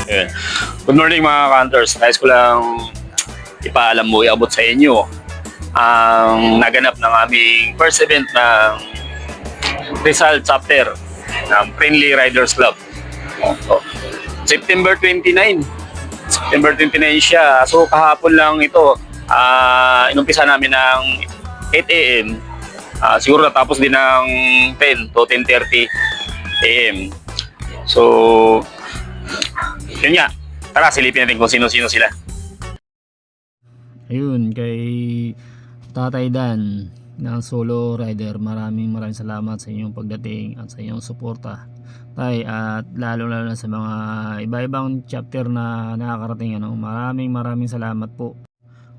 Ayun. Good morning mga ka-hunters. Nais ko lang ipaalam mo, iabot sa inyo ang naganap ng aming first event ng Rizal chapter ng Friendly Riders Club. So, September 29. September 29 siya. So kahapon lang ito. Inumpisa namin ng 8 a.m. Siguro natapos din ng 10 to 10:30 a.m. So, yun nga. Tara, silipin natin kung sino-sino sila. Ayun, kay Tatay Dan ng Solo Rider, maraming salamat sa inyong pagdating at sa inyong suporta, Tay, at lalo na sa mga iba-ibang chapter na nakakarating. Maraming salamat po.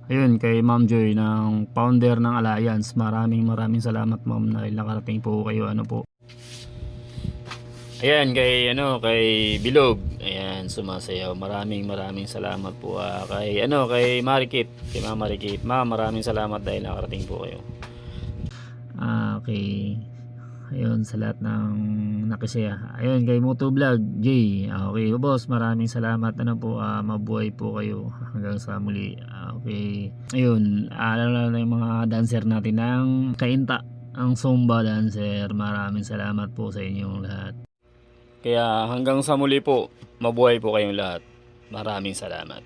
Ayun, kay Ma'am Joy ng founder ng Alliance, maraming salamat ma'am dahil nakarating po kayo. Ayan, kay Bilog, ayan, sumasayaw. Maraming salamat po. Kay Marikit, kay Ma'am Marikit, ma'am, maraming salamat dahil nakarating po kayo. Okay. Ayun, sa lahat ng nakisaya. Ayun, kay Moto Vlog J. Okay, boss, maraming salamat. Mabuhay po kayo hanggang sa muli. Okay. Ayun, alam na yung mga dancer natin ng Kainta, ang Zumba dancer. Maraming salamat po sa inyong lahat. Kaya hanggang sa muli po, mabuhay po kayong lahat. Maraming salamat.